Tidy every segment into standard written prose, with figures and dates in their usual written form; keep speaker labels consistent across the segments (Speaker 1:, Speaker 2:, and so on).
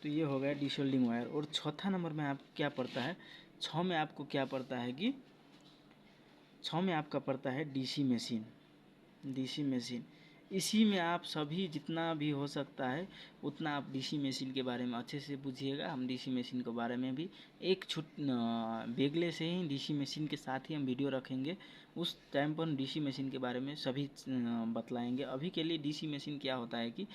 Speaker 1: तो ये हो गया डिशोल्डिंग वायर। और चौथा नंबर में आप क्या पड़ता है, 6 में आपको क्या पड़ता है कि 6 में आपका पड़ता है डीसी मशीन। डीसी मशीन, इसी में आप सभी जितना भी हो सकता है उतना आप डीसी मशीन के बारे में अच्छे से पूछिएगा। हम डीसी मशीन के बारे में भी एक बेगले से ही डीसी मशीन के साथ ही हम वीडियो रखेंगे। उस टाइम पर हम डीसी मशीन के बारे में सभी बतलाएंगे। अभी के लिए डीसी मशीन क्या होता है कि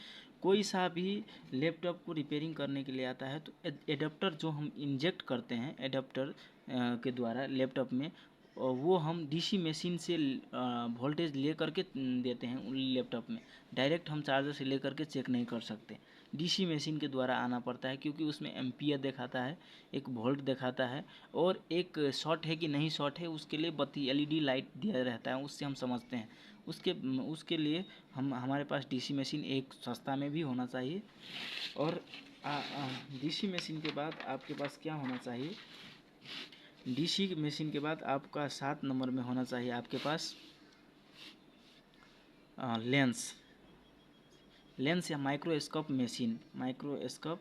Speaker 1: कोई सा भी लैपटॉप को रिपेयरिंग करने के लिए आता है तो एडाप्टर जो हम इंजेक्ट करते हैं एडाप्टर के द्वारा लैपटॉप में, और वो हम डीसी मशीन से वोल्टेज ले करके देते हैं उन लैपटॉप में। डायरेक्ट हम चार्जर से ले करके चेक नहीं कर सकते, डीसी मशीन के द्वारा आना पड़ता है, क्योंकि उसमें एम्पियर दिखाता है, एक वोल्ट दिखाता है, और एक शॉर्ट है कि नहीं शॉर्ट है उसके लिए बत्ती एलईडी लाइट दिया रहता है, उससे हम समझते हैं। उसके लिए हमारे पास डीसी मशीन एक सस्ता में भी होना चाहिए। और डीसी मशीन के बाद आपके पास क्या होना चाहिए, डीसी मशीन के बाद आपका 7 नंबर में होना चाहिए आपके पास लेंस। लेंस या microscope machine, microscope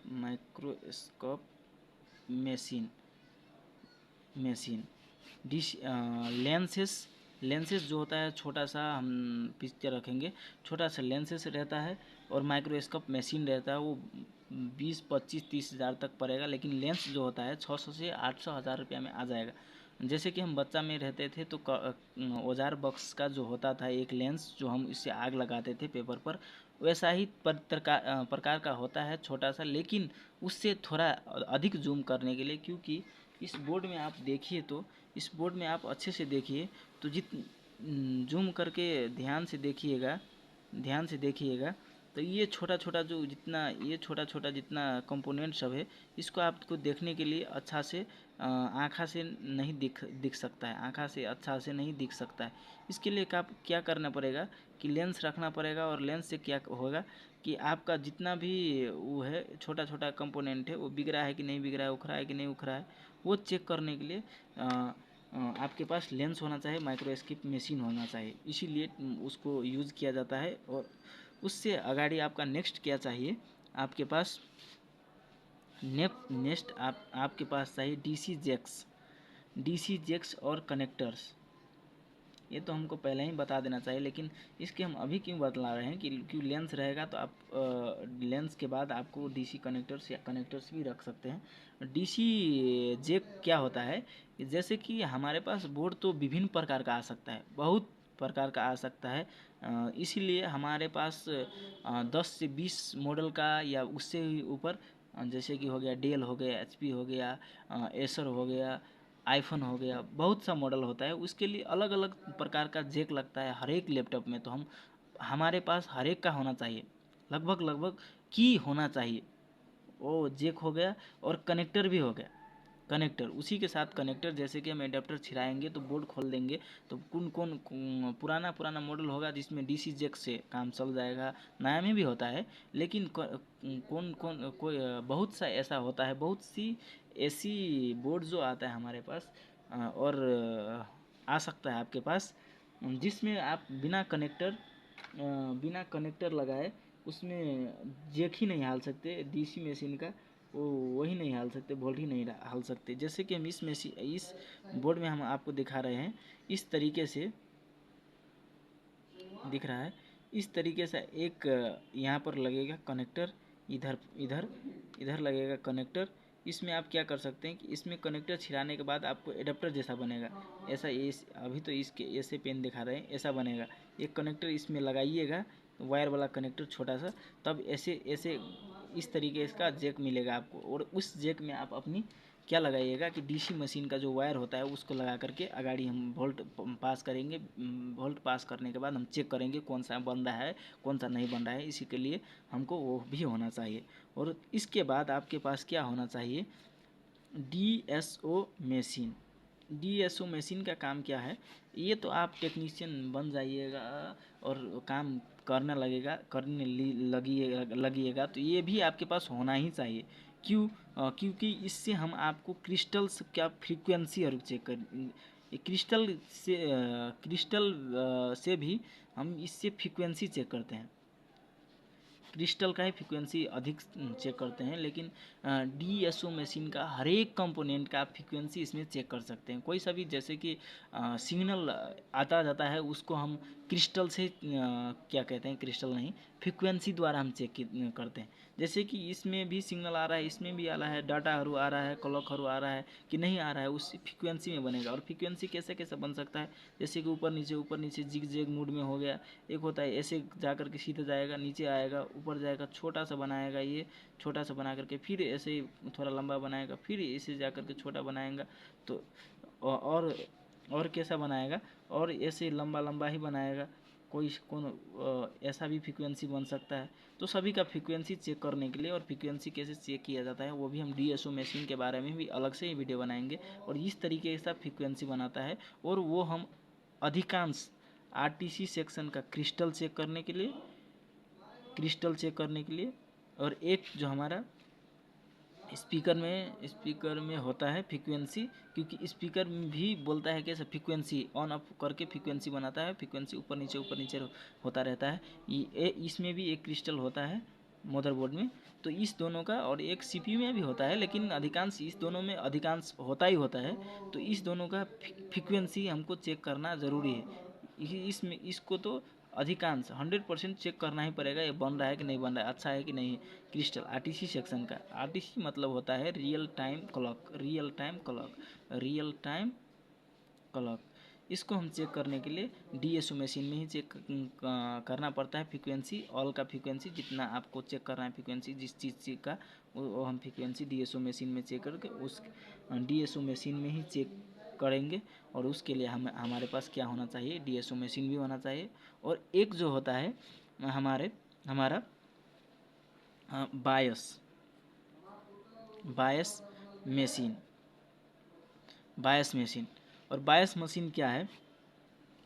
Speaker 1: machine dish lenses जो होता है छोटा सा, हम पिक्चर रखेंगे, छोटा सा लेंसेस रहता है और माइक्रोस्कोप मशीन रहता है। वो 20-25-30 हज़ार तक पड़ेगा, लेकिन लेंस जो होता है 600 से 800 हज़ार रुपया में आ जाएगा। जैसे कि हम बच्चा में रहते थे तो औजार बॉक्स का जो होता था एक लेंस, जो हम इससे आग लगाते थे पेपर पर, वैसा ही प्रकार का होता है छोटा सा, लेकिन उससे थोड़ा अधिक जूम करने के लिए, क्योंकि इस बोर्ड में आप देखिए तो इस बोर्ड में आप अच्छे से देखिए तो जूम करके ध्यान से देखिएगा तो ये छोटा छोटा जितना कंपोनेंट सब है, इसको आपको देखने के लिए अच्छा से आँखा से नहीं दिख सकता है, आँखा से अच्छा से नहीं दिख सकता है। इसके लिए क्या करना पड़ेगा कि लेंस रखना पड़ेगा। और लेंस से क्या होगा कि आपका जितना भी वो है छोटा छोटा कंपोनेंट है, वो बिक रहा है कि नहीं बिक रहा है, उखड़ा है कि नहीं उखड़ा है, वो चेक करने के लिए आपके पास लेंस होना चाहिए, माइक्रोस्कोप मशीन होना चाहिए, इसीलिए उसको यूज़ किया जाता है। और उससे अगाड़ी आपका नेक्स्ट क्या चाहिए, आपके पास नेक्स्ट आपके पास चाहिए डीसी जैक्स और कनेक्टर्स। ये तो हमको पहले ही बता देना चाहिए, लेकिन इसके हम अभी क्यों बतला रहे हैं कि क्यों लेंस रहेगा तो आप लेंस के बाद आपको डीसी कनेक्टर्स या कनेक्टर्स भी रख सकते हैं। डीसी जैक क्या होता है, जैसे कि हमारे पास बोर्ड तो विभिन्न प्रकार का आ सकता है, बहुत प्रकार का आ सकता है, इसीलिए हमारे पास 10 से 20 मॉडल का या उससे ऊपर, जैसे कि हो गया डेल हो गया, एचपी हो गया, एसर हो गया, आईफोन हो गया, बहुत सा मॉडल होता है, उसके लिए अलग अलग प्रकार का जैक लगता है हर एक लैपटॉप में। तो हमारे पास हर एक का होना चाहिए, लगभग की होना चाहिए, वो जैक हो गया। और कनेक्टर भी हो गया, कनेक्टर उसी के साथ कनेक्टर, जैसे कि हम एडाप्टर छिड़ाएंगे तो बोर्ड खोल देंगे तो पुराना मॉडल होगा जिसमें डीसी जैक से काम चल जाएगा, नया में भी होता है, लेकिन कोई बहुत सा ऐसा होता है, बहुत सी ऐसी बोर्ड जो आता है हमारे पास और आ सकता है आपके पास, जिसमें आप बिना कनेक्टर लगाए उसमें जैक ही नहीं हाल सकते, डीसी मशीन का वो वही नहीं हाल सकते, वोल्ट ही नहीं हाल सकते। जैसे कि हम इस बोर्ड में हम आपको दिखा रहे हैं, इस तरीके से दिख रहा है, इस तरीके से एक यहाँ पर लगेगा कनेक्टर, इधर इधर इधर लगेगा कनेक्टर। इसमें आप क्या कर सकते हैं कि इसमें कनेक्टर छिड़ाने के बाद आपको एडाप्टर जैसा बनेगा, ऐसा अभी तो इसके ऐसे पेन दिखा रहे हैं, ऐसा बनेगा। एक कनेक्टर इसमें लगाइएगा, वायर वाला कनेक्टर छोटा सा, तब ऐसे ऐसे इस तरीके इसका जैक मिलेगा आपको। और उस जैक में आप अपनी क्या लगाइएगा कि डीसी मशीन का जो वायर होता है उसको लगा करके अगाड़ी हम वोल्ट पास करेंगे। वोल्ट पास करने के बाद हम चेक करेंगे कौन सा बन रहा है कौन सा नहीं बन रहा है, इसी के लिए हमको वो भी होना चाहिए। और इसके बाद आपके पास क्या होना चाहिए, डीएसओ मशीन। डीएसओ मशीन का काम क्या है, ये तो आप टेक्नीशियन बन जाइएगा और काम करने लगिएगा तो ये भी आपके पास होना ही चाहिए। क्योंकि इससे हम आपको क्रिस्टल्स क्या फ्रीक्वेंसी और चेक कर, क्रिस्टल से भी हम इससे फ्रीक्वेंसी चेक करते हैं। क्रिस्टल का ही फ्रीक्वेंसी अधिक चेक करते हैं, लेकिन DSO मशीन का हर एक कंपोनेंट का आप फ्रीक्वेंसी इसमें चेक कर सकते हैं। कोई सा भी जैसे कि सिग्नल आता जाता है उसको हम क्रिस्टल से क्या कहते हैं, क्रिस्टल नहीं, फ्रीक्वेंसी द्वारा हम चेक करते हैं। जैसे कि इसमें भी सिग्नल आ रहा है, इसमें भी आ रहा है, डाटा हरू आ रहा है, क्लॉक हरू आ रहा है कि नहीं आ रहा है, उस फ्रीक्वेंसी में बनेगा। और फ्रीक्वेंसी कैसे कैसे बन सकता है, जैसे कि ऊपर नीचे जिग जैग मूड में हो गया, एक होता है ऐसे जा कर के सीधे जाएगा, नीचे आएगा, ऊपर जाएगा, छोटा सा बनाएगा, ये छोटा सा बना करके फिर ऐसे थोड़ा लंबा बनाएगा, फिर ऐसे जा कर के छोटा बनाएगा, तो और कैसा बनाएगा, और ऐसे लंबा लंबा ही बनाएगा। ऐसा भी फ्रीक्वेंसी बन सकता है। तो सभी का फ्रीक्वेंसी चेक करने के लिए और फ्रीक्वेंसी कैसे चेक किया जाता है वो भी हम DSO मशीन के बारे में भी अलग से ही वीडियो बनाएंगे। और इस तरीके से फ्रीक्वेंसी बनाता है, और वो हम अधिकांश RTC सेक्शन का क्रिस्टल चेक करने के लिए और एक जो हमारा स्पीकर में होता है फ्रीक्वेंसी, क्योंकि स्पीकर भी बोलता है कि ऐसा फ्रीक्वेंसी ऑन ऑफ करके फ्रीक्वेंसी बनाता है, फ्रीक्वेंसी ऊपर नीचे होता रहता है। इसमें भी एक क्रिस्टल होता है मदरबोर्ड में। तो इस दोनों का, और एक CPU में भी होता है, लेकिन अधिकांश इस दोनों में अधिकांश होता ही होता है। तो इस दोनों का फ्रीक्वेंसी हमको चेक करना ज़रूरी है। इसमें इसको तो अधिकांश 100% चेक करना ही पड़ेगा, ये बन रहा है कि नहीं बन रहा है, अच्छा है कि नहीं। क्रिस्टल RTC सेक्शन का, RTC मतलब होता है रियल टाइम क्लॉक। इसको हम चेक करने के लिए DSO मशीन में ही चेक करना पड़ता है। फ्रीक्वेंसी ऑल का फ्रीक्वेंसी जितना आपको चेक करना है, फ्रीक्वेंसी जिस चीज़ का, वो हम फ्रीक्वेंसी DSO मशीन में चेक करके उस DSO मशीन में ही चेक करेंगे। और उसके लिए हमारे पास क्या होना चाहिए, DSO मशीन भी होना चाहिए। और एक जो होता है हमारा बायस मशीन। और बायस मशीन क्या है,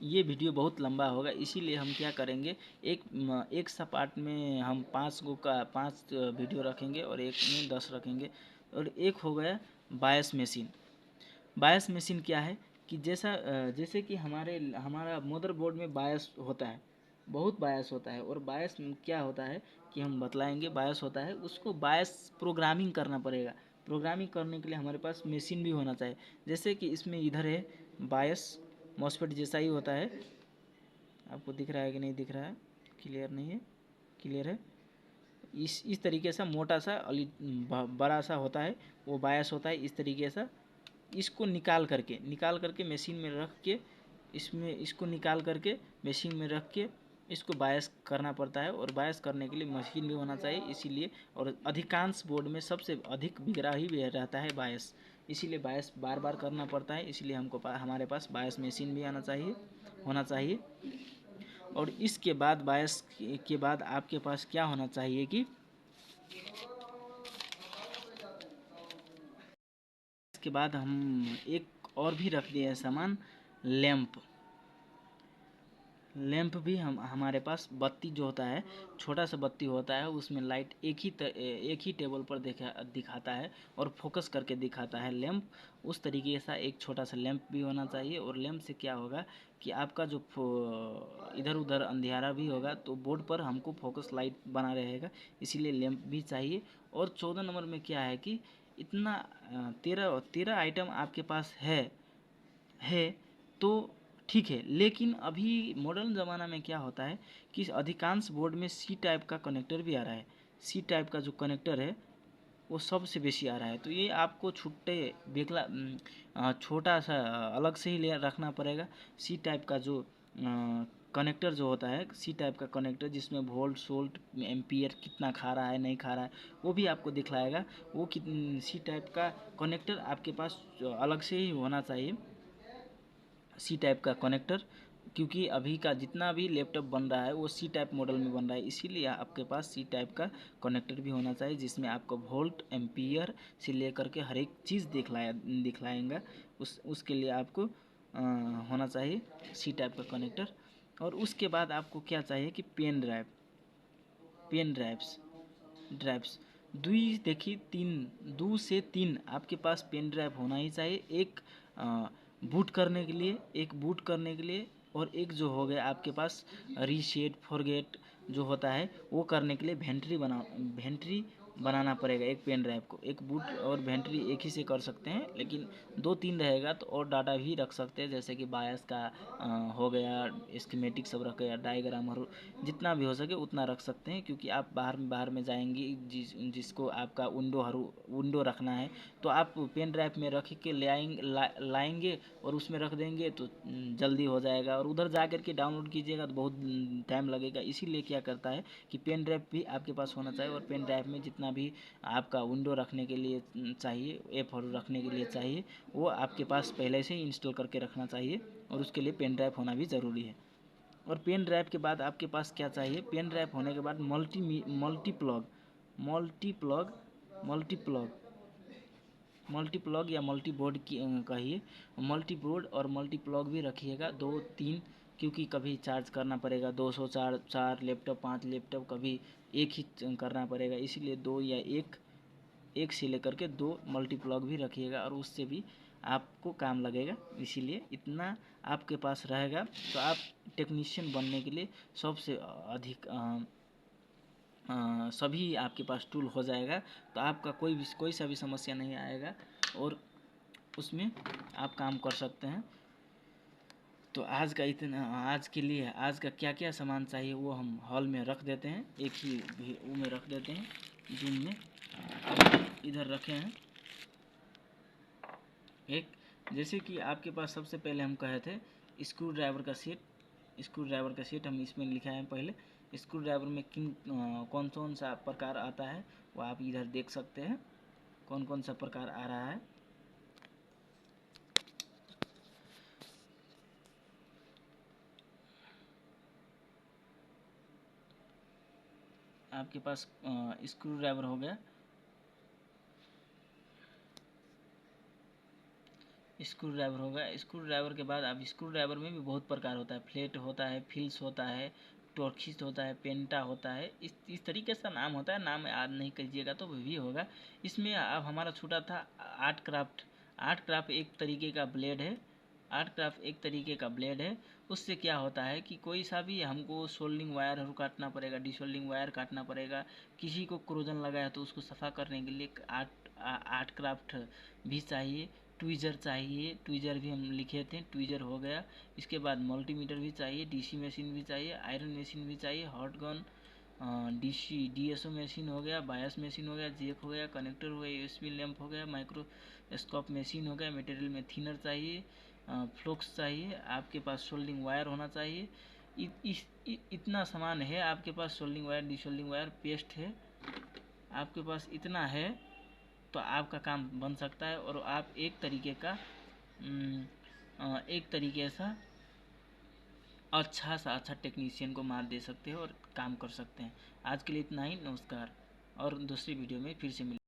Speaker 1: ये वीडियो बहुत लंबा होगा, इसीलिए हम क्या करेंगे, एक सा पार्ट में हम 5 वीडियो रखेंगे और एक में 10 रखेंगे। और एक हो गया बायस मशीन क्या है कि जैसे कि हमारा मदरबोर्ड में बायस होता है, बहुत बायस होता है। और बायस क्या होता है कि हम बतलाएंगे, बायस होता है, उसको बायस प्रोग्रामिंग करना पड़ेगा। प्रोग्रामिंग करने के लिए हमारे पास मशीन भी होना चाहिए। जैसे कि इसमें इधर है बायस मॉसफेट जैसा ही होता है, आपको दिख रहा है कि नहीं दिख रहा है, क्लियर नहीं है, क्लियर है। इस तरीके से मोटा सा बड़ा सा होता है, वो बायस होता है इस तरीके से। इसको निकाल करके मशीन में रख के, इसको निकाल करके मशीन में रख के इसको बायस करना पड़ता है। और बायस करने के लिए मशीन भी होना चाहिए, इसीलिए। और अधिकांश बोर्ड में सबसे अधिक बिगड़ा ही रहता है बायस, इसीलिए बायस बार बार करना पड़ता है। इसलिए हमारे पास बायस मशीन भी होना चाहिए। और इसके बाद बायस के बाद आपके पास क्या होना चाहिए कि इसके बाद हम एक और भी रख दिए सामान, लैंप भी हमारे पास बत्ती जो होता है, छोटा सा बत्ती होता है, उसमें लाइट एक ही टेबल पर दिखाता है और फोकस करके दिखाता है लैंप। उस तरीके से एक छोटा सा लैंप भी होना चाहिए। और लैंप से क्या होगा कि आपका जो इधर उधर अंधेरा भी होगा तो बोर्ड पर हमको फोकस लाइट बना रहेगा, इसीलिए लैंप भी चाहिए। और 14 नंबर में क्या है कि इतना 13 आइटम आपके पास है तो ठीक है। लेकिन अभी मॉडर्न ज़माना में क्या होता है कि अधिकांश बोर्ड में C टाइप का कनेक्टर भी आ रहा है। C टाइप का जो कनेक्टर है वो सबसे बेसी आ रहा है। तो ये आपको छोटा सा अलग से ही ले रखना पड़ेगा। C टाइप का जो कनेक्टर जो होता है, C टाइप का कनेक्टर जिसमें वोल्ट एम्पियर कितना खा रहा है नहीं खा रहा है वो भी आपको दिखलाएगा। वो C टाइप का कनेक्टर आपके पास अलग से ही होना चाहिए, C टाइप का कनेक्टर। क्योंकि अभी का जितना भी लैपटॉप बन रहा है वो C टाइप मॉडल में बन रहा है, इसीलिए आपके पास C टाइप का कनेक्टर भी होना चाहिए, जिसमें आपको वोल्ट एम्पियर से लेकर के हर एक चीज़ दिखलाएंगा। उसके लिए आपको होना चाहिए C टाइप का कनेक्टर। और उसके बाद आपको क्या चाहिए कि पेन ड्राइव्स दो से तीन आपके पास पेन ड्राइव होना ही चाहिए। एक बूट करने के लिए और एक जो हो गया आपके पास रीसेट फॉरगेट जो होता है वो करने के लिए वेंट्री बनाना पड़ेगा एक पेन ड्राइव को। एक बूट और वेंट्री एक ही से कर सकते हैं, लेकिन 2-3 रहेगा तो और डाटा भी रख सकते हैं, जैसे कि बायस का हो गया, स्कीमेटिक सब रख गया, डायग्राम और जितना भी हो सके उतना रख सकते हैं। क्योंकि आप बाहर में जाएंगे, जिसको आपका विंडो रखना है तो आप पेन ड्राइव में रख के लाएंगे और उसमें रख देंगे तो जल्दी हो जाएगा, और उधर जा कर के डाउनलोड कीजिएगा तो बहुत टाइम लगेगा। इसीलिए क्या करता है कि पेन ड्राइव भी आपके पास होना चाहिए, और पेन ड्राइव में जितना भी आपका विंडो रखने के लिए चाहिए, ऐप रखने के लिए चाहिए, वो आपके पास पहले से ही इंस्टॉल करके रखना चाहिए, और उसके लिए पेन ड्राइव होना भी ज़रूरी है। और पेन ड्राइव के बाद आपके पास क्या चाहिए, पेन ड्राइव होने के बाद मल्टीप्लग या मल्टीबोर्ड की कहिए, मल्टीबोर्ड और मल्टीप्लग भी रखिएगा 2-3, क्योंकि कभी चार्ज करना पड़ेगा 200 चार लैपटॉप 5 लैपटॉप कभी एक ही करना पड़ेगा, इसीलिए 2 या एक से लेकर के 2 मल्टीप्लग भी रखिएगा, और उससे भी आपको काम लगेगा। इसीलिए इतना आपके पास रहेगा तो आप टेक्नीशियन बनने के लिए सबसे अधिक सभी आपके पास टूल हो जाएगा, तो आपका कोई सा भी समस्या नहीं आएगा, और उसमें आप काम कर सकते हैं। तो आज के लिए आज का क्या क्या सामान चाहिए वो हम हॉल में रख देते हैं, एक ही वो में रख देते हैं, जूम में इधर रखे हैं। एक जैसे कि आपके पास सबसे पहले हम कहे थे स्क्रू ड्राइवर का सेट हम इसमें लिखा है। पहले स्क्रू ड्राइवर में कौन सा प्रकार आता है वो आप इधर देख सकते हैं, कौन कौन सा प्रकार आ रहा है। आपके पास स्क्रू ड्राइवर हो गया, स्क्रू ड्राइवर के बाद अब स्क्रू ड्राइवर में भी बहुत प्रकार होता है, फ्लैट होता है, फिल्स होता है, टॉर्किश होता है, पेंटा होता है, इस तरीके से नाम होता है, नाम याद नहीं कीजिएगा तो भी होगा। इसमें अब हमारा छूटा था आर्ट क्राफ्ट एक तरीके का ब्लेड है। उससे क्या होता है कि कोई सा भी हमको सोल्डिंग वायर काटना पड़ेगा, डिसोल्डिंग वायर काटना पड़ेगा, किसी को क्रोजन लगाया तो उसको सफ़ा करने के लिए आर्ट क्राफ्ट भी चाहिए, ट्वीज़र भी हम लिखे थे, ट्वीज़र हो गया। इसके बाद मल्टीमीटर भी चाहिए, डीसी मशीन भी चाहिए, आयरन मशीन भी चाहिए, हॉट गन, डीएसओ मशीन हो गया, बायस मशीन हो गया, जेक हो गया, कनेक्टर हो गया, यूएसबी लैंप हो गया, माइक्रोस्कोप मशीन हो गया, मटेरियल में थिनर चाहिए, फ्लोक्स चाहिए, आपके पास सोल्डिंग वायर होना चाहिए। इतना सामान है आपके पास, soldering wire, desoldering wire, paste है, आपके पास इतना है तो आपका काम बन सकता है, और आप एक तरीके सा अच्छा टेक्नीशियन को मार दे सकते हो और काम कर सकते हैं। आज के लिए इतना ही, नमस्कार, और दूसरी वीडियो में फिर से मिलेंगे।